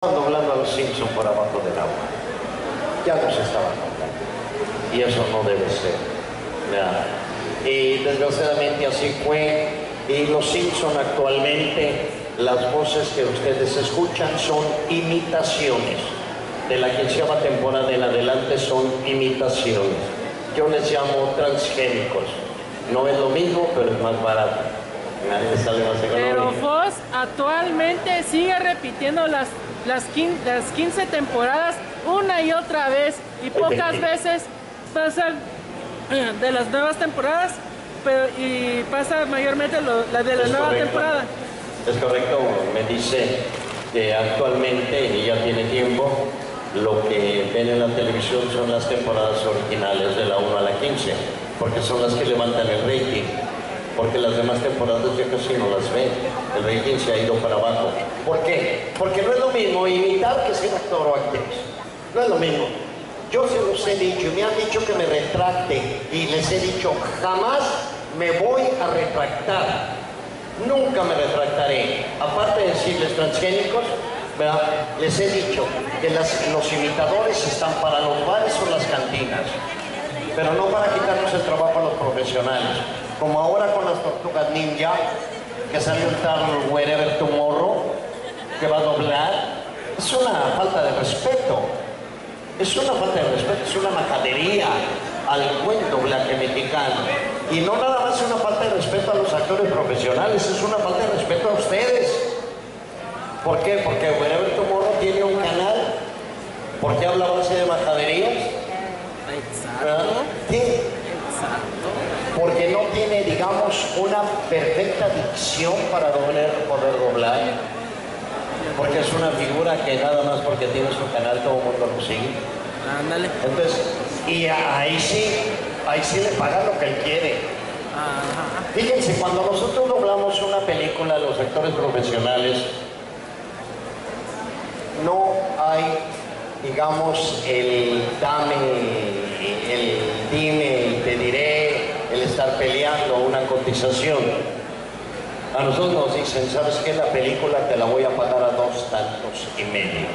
Doblando a los Simpson por abajo del agua. Ya nos estaban contando. Y eso no debe ser. Nada. Y desgraciadamente así fue. Y los Simpson actualmente, las voces que ustedes escuchan son imitaciones. De la 15ª temporada en adelante son imitaciones. Yo les llamo transgénicos. No es lo mismo, pero es más barato. Nadie sale más económico. Pero Fox actualmente sigue repitiendo las 15 temporadas una y otra vez, y pocas veces pasan de las nuevas temporadas, y pasa mayormente la de la nueva temporada. Es correcto, me dice que actualmente, y ya tiene tiempo, lo que ven en la televisión son las temporadas originales de la 1 a la 15, porque son las que levantan el rating. Porque las demás temporadas ya casi no las ven. El rating se ha ido para abajo. ¿Por qué? Porque no es lo mismo imitar que ser actor o actriz. No es lo mismo. Yo se los he dicho, me han dicho que me retracte, y les he dicho, jamás me voy a retractar. Nunca me retractaré. Aparte de decirles transgénicos, ¿verdad? Les he dicho que los imitadores están para los bares o las cantinas, pero no para quitarnos el trabajo a los profesionales. Como ahora con las Tortugas Ninja, que salió el tal Wherever Tomorrow, que va a doblar. Es una falta de respeto. Es una falta de respeto, es una majadería al buen doblaje mexicano. Y no nada más es una falta de respeto a los actores profesionales, es una falta de respeto a ustedes. ¿Por qué? Porque Wherever Tomorrow tiene un canal. ¿Por qué habla a base de majaderías? Exacto. ¿Qué? Exacto. Porque no tiene, digamos, una perfecta dicción para poder doblar. Porque es una figura que nada más porque tiene su canal todo el mundo lo sigue. Ándale. Entonces, y ahí sí le pagan lo que él quiere. Ajá. Fíjense, cuando nosotros doblamos una película, los actores profesionales, no hay, digamos, el dime y te diré, el estar peleando, una cotización. A nosotros nos dicen, ¿sabes qué? La película te la voy a pagar a 2 tantos y medio.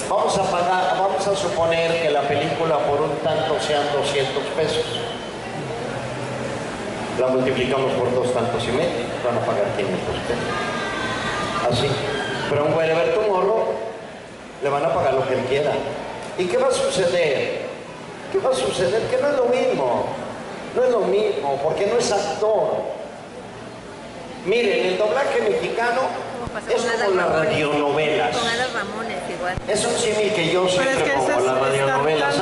Vamos a suponer que la película por un tanto sean 200 pesos. La multiplicamos por 2 tantos y medio, van a pagar 500 pesos. Así. Pero a un Wherever Tomorrow le van a pagar lo que él quiera. ¿Y qué va a suceder? ¿Qué va a suceder? Que no es lo mismo. No es lo mismo, porque no es actor. Miren, el doblaje mexicano es como las radionovelas. Con Adal Ramones igual. Es un símil que yo siempre es que pongo, esas las radionovelas.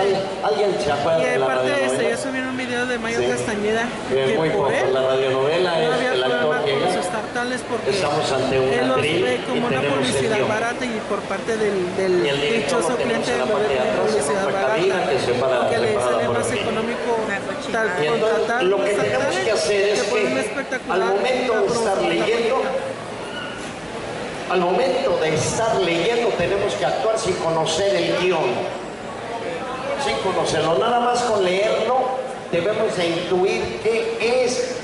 ¿Alguien se acuerda Y de la aparte de eso, radionovela? yo subí un video de Mayo Sí. Castañeda, Es que muy por poco. él La radionovela no es había el actor problema que con los estatales, porque estamos ante él una los atril ve y como una tenemos el publicidad guión. barata, y por parte del Y el director dichoso lo tenemos cliente en la lo ve parte de como atrás, publicidad en otra barata, cabina que porque le separada sale por más el económico tal Y entonces, contratar lo los que tenemos actores que hacer es poner un que espectacular al momento de estar leyendo, tenemos que actuar sin conocer el guión, sin conocerlo. Nada más con leerlo debemos de intuir qué es,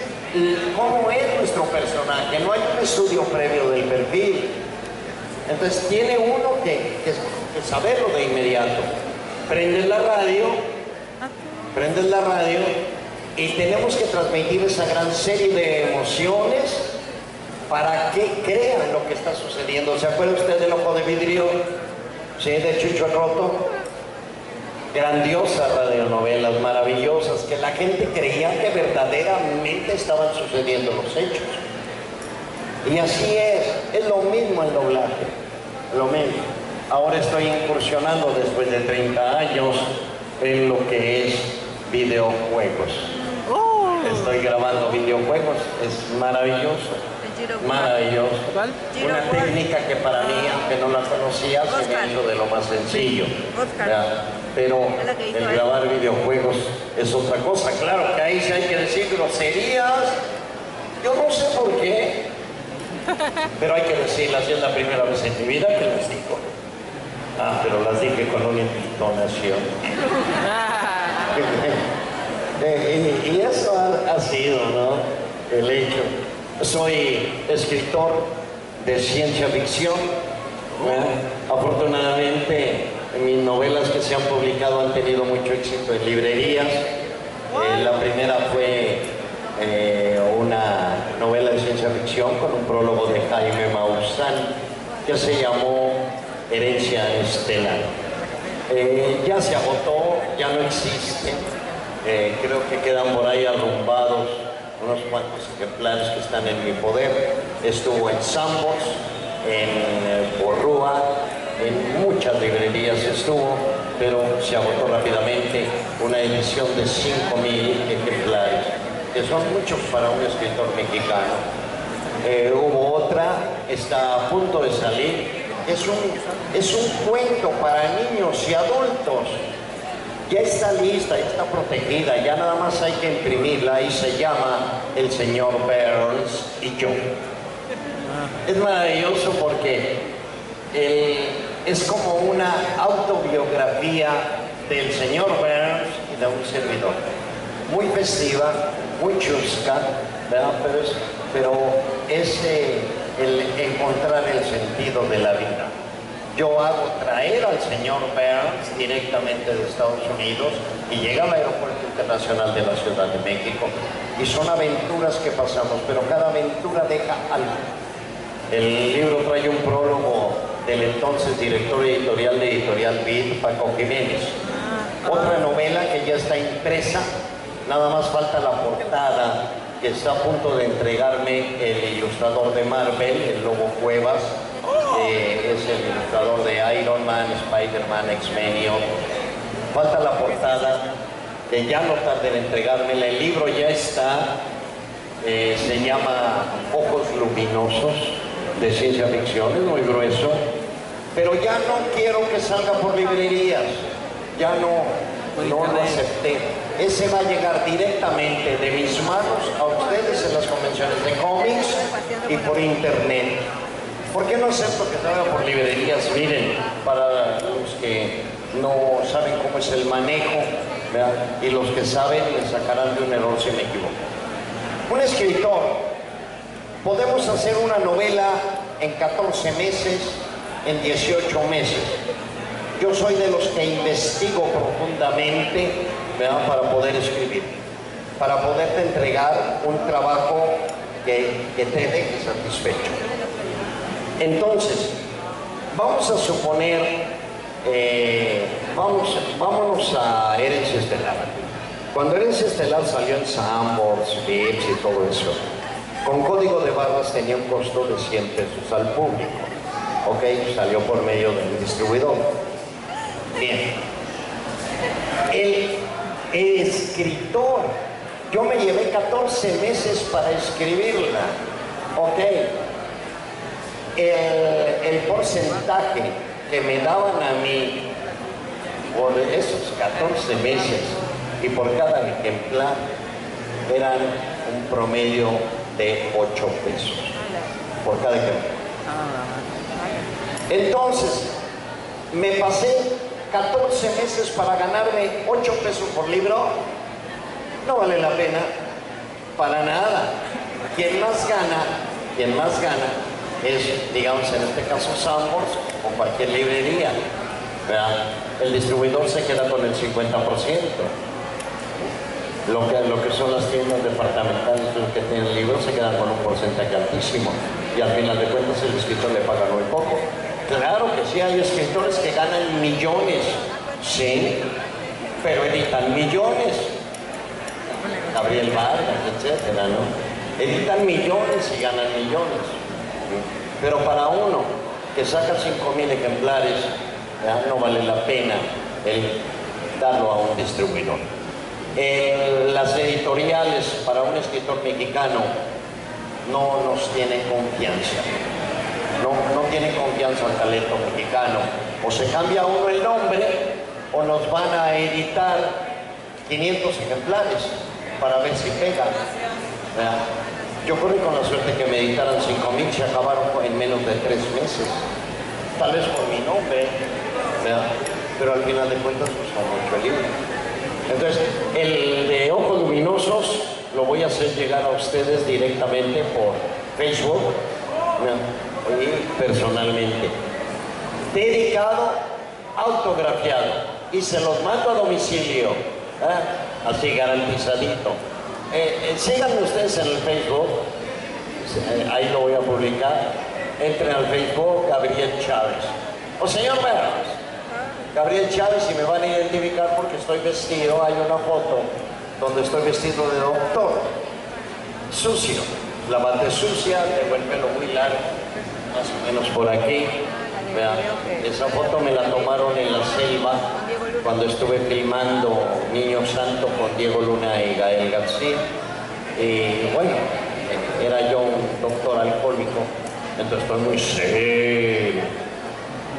cómo es nuestro personaje. No hay un estudio previo del perfil. Entonces tiene uno que saberlo de inmediato. Prendes la radio y tenemos que transmitir esa gran serie de emociones para que crean lo que está sucediendo. ¿Se acuerda usted del Ojo de Vidrio? Sí, de Chucho el Roto. Grandiosas radionovelas, maravillosas, que la gente creía que verdaderamente estaban sucediendo los hechos. Y así es lo mismo el doblaje, lo mismo. Ahora estoy incursionando después de 30 años en lo que es videojuegos. estoy grabando videojuegos, es maravilloso. Maravilloso. ¿Cuál? Una técnica que para mí, aunque no la conocía, se me hizo de lo más sencillo. ¿Ya? Pero el grabar videojuegos es otra cosa. Claro que ahí sí hay que decir groserías. Yo no sé por qué, pero hay que decirlas. Es la primera vez en mi vida que las digo. Ah, pero las dije con una entonación. Y eso ha sido, ¿no? El hecho. Soy escritor de ciencia ficción. Afortunadamente, mis novelas que se han publicado han tenido mucho éxito en librerías. La primera fue una novela de ciencia ficción con un prólogo de Jaime Maussan que se llamó Herencia Estelar. Ya se agotó, ya no existe. Creo que quedan por ahí arrumbados unos cuantos ejemplares que están en mi poder. Estuvo en Sambors, en Porrúa, en muchas librerías estuvo, pero se agotó rápidamente. Una edición de 5,000 ejemplares, que son muchos para un escritor mexicano. Hubo otra, está a punto de salir. Es un cuento para niños y adultos. Ya está lista, ya está protegida, ya nada más hay que imprimirla y se llama El señor Burns y yo. Es maravilloso porque es como una autobiografía del señor Burns y de un servidor. Muy festiva, muy chusca, ¿verdad? Pero es el encontrar el sentido de la vida. Yo hago traer al señor Burns directamente de Estados Unidos y llega al Aeropuerto Internacional de la Ciudad de México. Y son aventuras que pasamos, pero cada aventura deja algo. El libro trae un prólogo del entonces director editorial de Editorial Vid, Paco Jiménez. Otra novela que ya está impresa, nada más falta la portada, que está a punto de entregarme el ilustrador de Marvel, el Lobo Cuevas. Es el ilustrador de Iron Man, Spider-Man, X-Men y otros. Falta la portada, que ya no tarde en entregármela. El libro ya está, se llama Ojos Luminosos, de ciencia ficción, es muy grueso, pero ya no quiero que salga por librerías, ya no lo acepté. Ese va a llegar directamente de mis manos a ustedes en las convenciones de cómics y por internet. ¿Por qué no acepto que salga por librerías? Miren, para los que no saben cómo es el manejo, ¿verdad? Y los que saben me sacarán de un error si me equivoco. Un escritor, podemos hacer una novela en 14 meses, en 18 meses. Yo soy de los que investigo profundamente, ¿verdad? Para poder escribir, para poderte entregar un trabajo que te deje satisfecho. Entonces, vamos a suponer, vámonos a Herencia Estelar. Cuando Herencia Estelar salió en Sambors, Vips y todo eso, con código de barras tenía un costo de 100 pesos al público. Ok, salió por medio del distribuidor. Bien. El escritor, yo me llevé 14 meses para escribirla. Ok. El porcentaje que me daban a mí por esos 14 meses y por cada ejemplar eran un promedio de 8 pesos por cada ejemplar. Entonces, me pasé 14 meses para ganarme 8 pesos por libro. No vale la pena para nada. Quien más gana es, digamos, en este caso Sambors o cualquier librería, ¿verdad? El distribuidor se queda con el 50%. Lo que son las tiendas departamentales, los que tienen libros, se quedan con un porcentaje altísimo. Y al final de cuentas el escritor le paga muy poco. Claro que sí, hay escritores que ganan millones, sí, pero editan millones. Gabriel Vargas, etcétera, ¿no? Editan millones y ganan millones. Pero para uno que saca 5,000 ejemplares, no vale la pena el darlo a un distribuidor. Las editoriales para un escritor mexicano no nos tienen confianza. No tienen confianza al talento mexicano. O se cambia uno el nombre o nos van a editar 500 ejemplares para ver si pega. ¿Verdad? Yo corrí con la suerte que me editaran 5,000, se acabaron en menos de 3 meses. Tal vez por mi nombre, ¿verdad? Pero al final de cuentas costó mucho el libro. Entonces, el de Ojos Luminosos lo voy a hacer llegar a ustedes directamente por Facebook, ¿no? Y personalmente. Dedicado, autografiado. Y se los mando a domicilio, ¿eh? Así garantizadito. Síganme ustedes en el Facebook, ahí lo voy a publicar. Entren al Facebook, Gabriel Chávez. O señor Meras, Gabriel Chávez, y me van a identificar porque estoy vestido, hay una foto donde estoy vestido de doctor, sucio, la bata sucia, tengo el pelo muy largo, más o menos por aquí. Vean, esa foto me la tomaron en la selva cuando estuve filmando Niño Santo con Diego Luna y Gael García. Y bueno, era yo un doctor alcohólico, entonces estoy muy serio.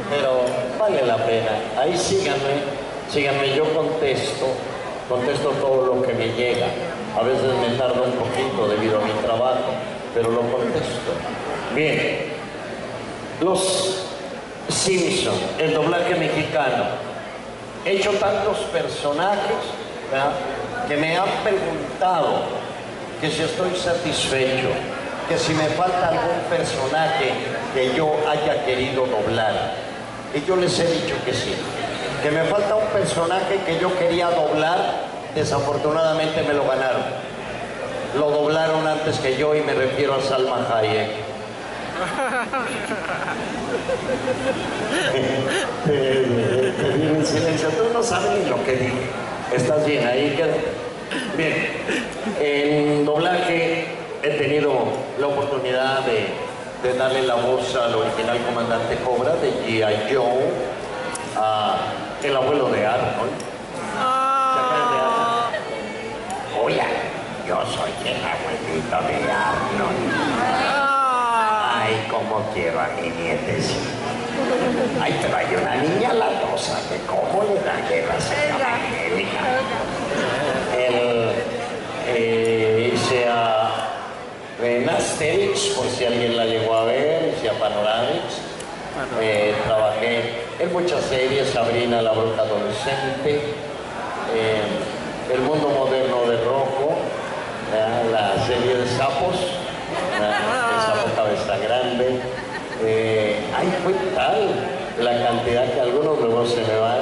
Pero vale la pena. Ahí síganme, yo contesto todo lo que me llega. A veces me tarda un poquito debido a mi trabajo, pero lo contesto. Bien, los Simpson, el doblaje mexicano. He hecho tantos personajes, ¿verdad?, que me han preguntado que si estoy satisfecho, que si me falta algún personaje que yo haya querido doblar. Y yo les he dicho que sí, que me falta un personaje que yo quería doblar, desafortunadamente me lo ganaron. Lo doblaron antes que yo y me refiero a Salma Hayek. Te digo en silencio, tú no sabes ni lo que digo. Estás bien, ahí queda. Bien, en doblaje he tenido la oportunidad de darle la voz al original comandante Cobra de G.I. Joe, el abuelo de Arnold. Hola, yo soy el abuelito de Arnold. Ay, cómo quiero a mi nietecita. Ay, pero hay una niña latosa que cómo le da guerra, se llama Angélica. Hice en Asterix, por si alguien la llegó a ver, hice a Panoramix. Trabajé en muchas series, Sabrina la bruja adolescente, El mundo moderno de Rocco, la serie de sapos, el sapo cabeza grande. Ay, fue tal la cantidad que algunos luego se me van.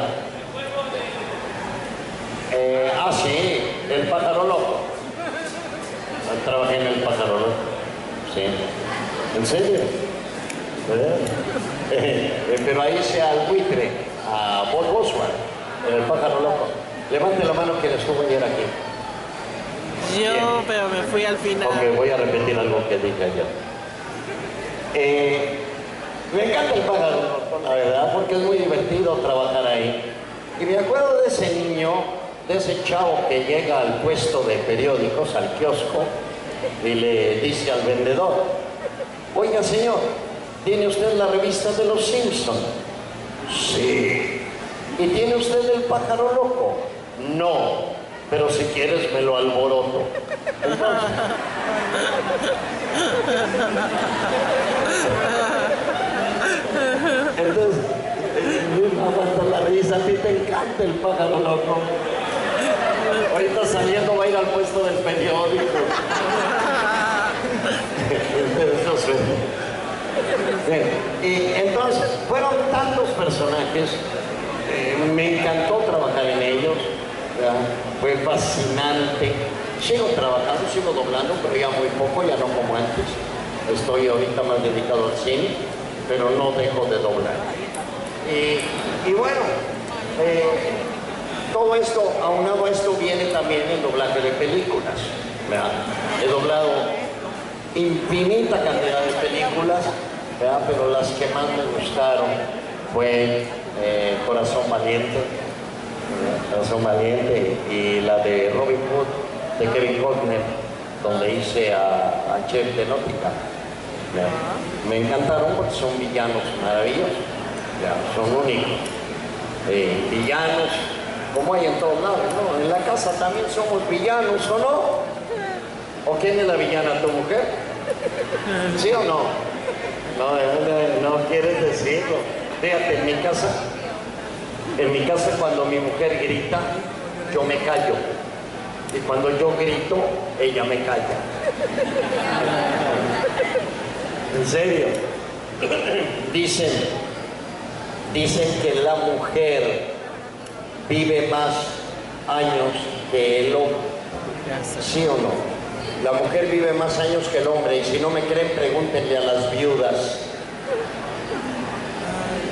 Sí, El pájaro loco. Trabajé en El pájaro loco. Sí. ¿En serio? Pero ahí hice al buitre, a Bob Oswald, en El pájaro loco. Levante la mano quien estuvo ayer aquí. Yo, bien. Pero me fui al final. Ok, voy a repetir algo que dije ayer. Me encanta El pájaro loco, la verdad, porque es muy divertido trabajar ahí. Y me acuerdo de ese niño, de ese chavo que llega al puesto de periódicos, al kiosco, y le dice al vendedor: oiga señor, ¿tiene usted la revista de los Simpson? Sí. ¿Y tiene usted El pájaro loco? No, pero si quieres me lo alboroto. Entonces no aguanta la risa, a ti te encanta El pájaro loco. Ahorita saliendo va a ir al puesto del periódico. Eso suena. Bien, y entonces fueron tantos personajes, me encantó trabajar en ellos, ¿verdad? Fue fascinante. Sigo trabajando, sigo doblando, pero ya muy poco, ya no como antes. Estoy ahorita más dedicado al cine, pero no dejo de doblar. Y bueno, todo esto, aunado a esto, viene también el doblaje de películas, ¿verdad? He doblado infinita cantidad de películas, ¿verdad? Pero las que más me gustaron fue Corazón Valiente, ¿verdad? Corazón Valiente, y la de Robin Hood, de Kevin Costner, donde hice a Chef de Nótica. Me encantaron porque son villanos maravillosos, son únicos. Villanos, como hay en todos lados, ¿no? En la casa también somos villanos, ¿o no? ¿O quién es la villana, tu mujer? ¿Sí o no? No quieres decirlo. Fíjate, en mi casa cuando mi mujer grita, yo me callo. Y cuando yo grito, ella me calla. En serio. Dicen que la mujer vive más años que el hombre. ¿Sí o no? La mujer vive más años que el hombre, y si no me creen, pregúntenle a las viudas.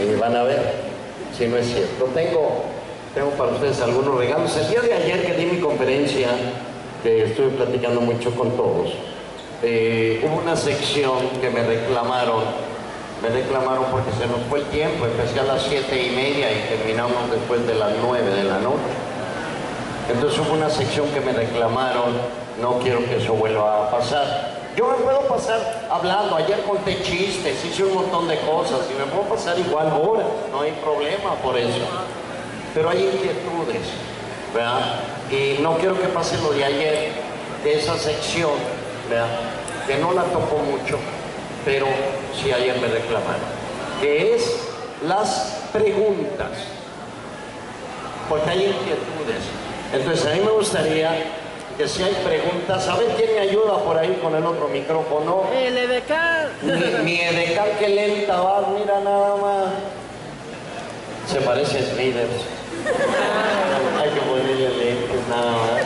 Y van a ver si no es cierto. Tengo para ustedes algunos regalos. El día de ayer que di mi conferencia, que estuve platicando mucho con todos, hubo una sección que me reclamaron porque se nos fue el tiempo. Empecé a las 7:30 y terminamos después de las 9 de la noche. Entonces hubo una sección que me reclamaron, no quiero que eso vuelva a pasar. Yo me puedo pasar hablando, ayer conté chistes, hice un montón de cosas y me puedo pasar igual horas, no hay problema por eso. Pero hay inquietudes, ¿verdad? Y no quiero que pase lo de ayer, de esa sección, ¿verdad? Que no la tocó mucho, pero sí ayer me reclamaron, que es las preguntas, porque hay inquietudes. Entonces a mí me gustaría que si hay preguntas, a ver quién me ayuda por ahí con el otro micrófono. El Edecán. Mi Edecán, que lenta vas, mira nada más. Se parece a Smithers. Hay que ponerle lentes nada más.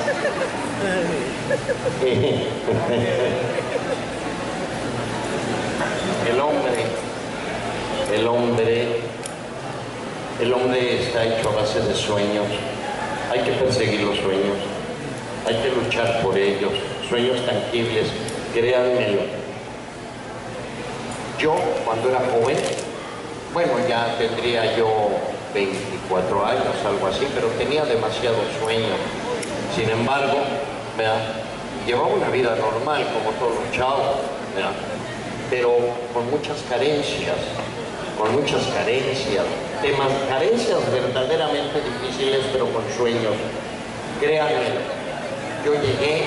El hombre está hecho a base de sueños. Hay que perseguir los sueños. Hay que luchar por ellos, sueños tangibles, créanmelo. Yo, cuando era joven, bueno, ya tendría yo 24 años, algo así, pero tenía demasiados sueños. Sin embargo, ¿verdad? Llevaba una vida normal, como todos los chavos, ¿verdad? Pero con muchas carencias, carencias verdaderamente difíciles, pero con sueños. Créanmelo. Yo llegué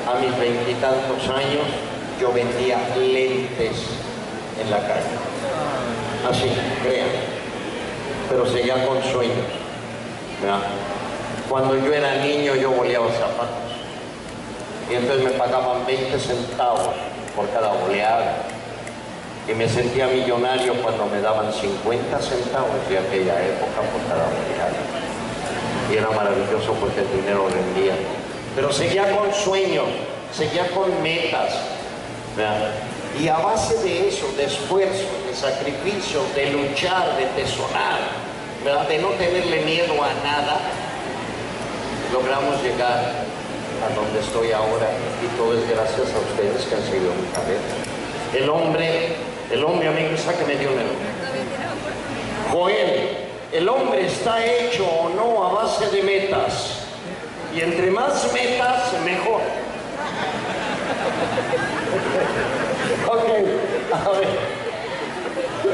a mis 20 y tantos años, yo vendía lentes en la calle. Así, crean. Pero seguía con sueños, ¿verdad? Cuando yo era niño, yo boleaba zapatos. Y entonces me pagaban 20 centavos por cada boleada. Y me sentía millonario cuando me daban 50 centavos de aquella época por cada boleada. Y era maravilloso porque el dinero rendía. Pero seguía con sueños, seguía con metas, ¿verdad? Y a base de eso, de esfuerzo, de sacrificio, de luchar, de tesonar, ¿verdad? De no tenerle miedo a nada, logramos llegar a donde estoy ahora, y todo es gracias a ustedes que han seguido mi carrera. El hombre, amigo, sáqueme de un nombre. Joel. El hombre está hecho o no a base de metas, y entre más metas, mejor. Ok, a ver.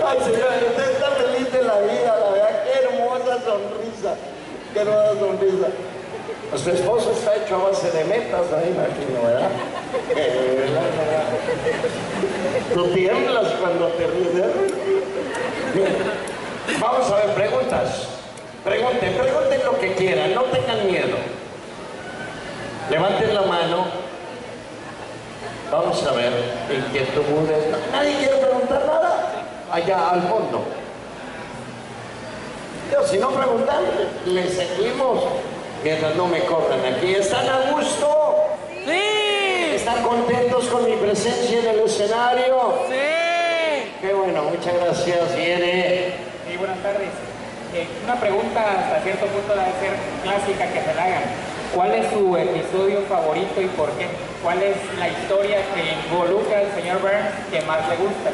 Ay, señora, usted está feliz de la vida, la verdad, qué hermosa sonrisa, qué hermosa sonrisa. Su esposo está hecho a base de metas, me imagino, ¿verdad? Tú tiemblas cuando te ríes. Vamos a ver, preguntas. Pregunten lo que quieran, no tengan miedo. Levanten la mano. Vamos a ver, inquietudes. Nadie quiere preguntar nada. Allá al fondo. Yo, si no preguntan, les seguimos mientras no me corran aquí. ¿Están a gusto? ¡Sí! ¿Están contentos con mi presencia en el escenario? ¡Sí! Qué bueno, muchas gracias. Viene. Sí, buenas tardes. Una pregunta hasta cierto punto debe ser clásica que se la hagan. ¿Cuál es su episodio favorito y por qué? ¿Cuál es la historia que involucra al señor Burns que más le gusta?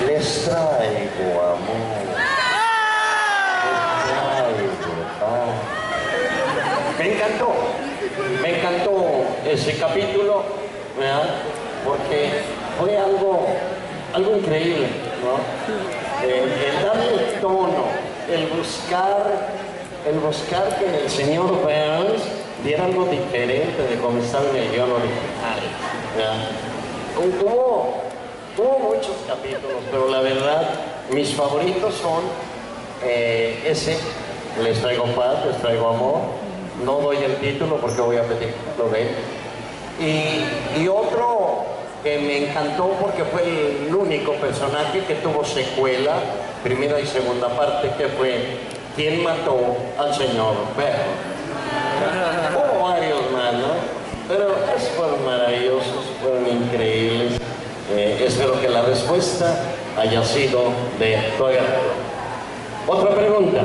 Les traigo amor. me encantó ese capítulo, ¿verdad? Porque fue algo increíble, ¿no? El darle tono, el buscar que el señor Burns diera algo diferente de cómo estaba en el guión original, ¿verdad? Tuvo muchos capítulos, pero la verdad, mis favoritos son ese, Les traigo paz, les traigo amor. No doy el título porque voy a pedir que lo den. Y otro que me encantó porque fue el único personaje que tuvo secuela, primera y segunda parte, que fue ¿Quién mató al señor Perro? Hubo varios más, ¿no? Pero esos fueron maravillosos, fueron increíbles. Espero que la respuesta haya sido de tu agrado. Otra pregunta.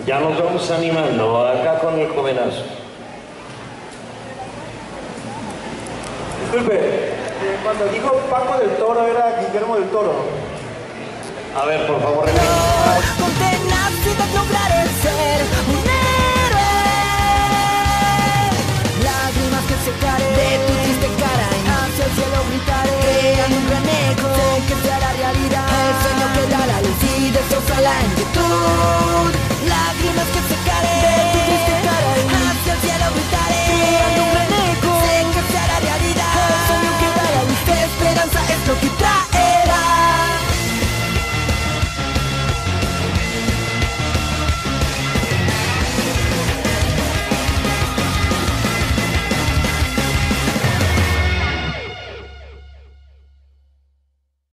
Ya nos vamos animando acá con el jovenazo. Disculpe, cuando dijo Paco del Toro era Guillermo del Toro. A ver, por favor, Con tenacidad lograré ser un héroe. Lágrimas que secaré de tu triste cara y hacia el cielo gritaré, creando un gran eco, sé que se hará realidad el sueño que da la luz y destroza la inquietud.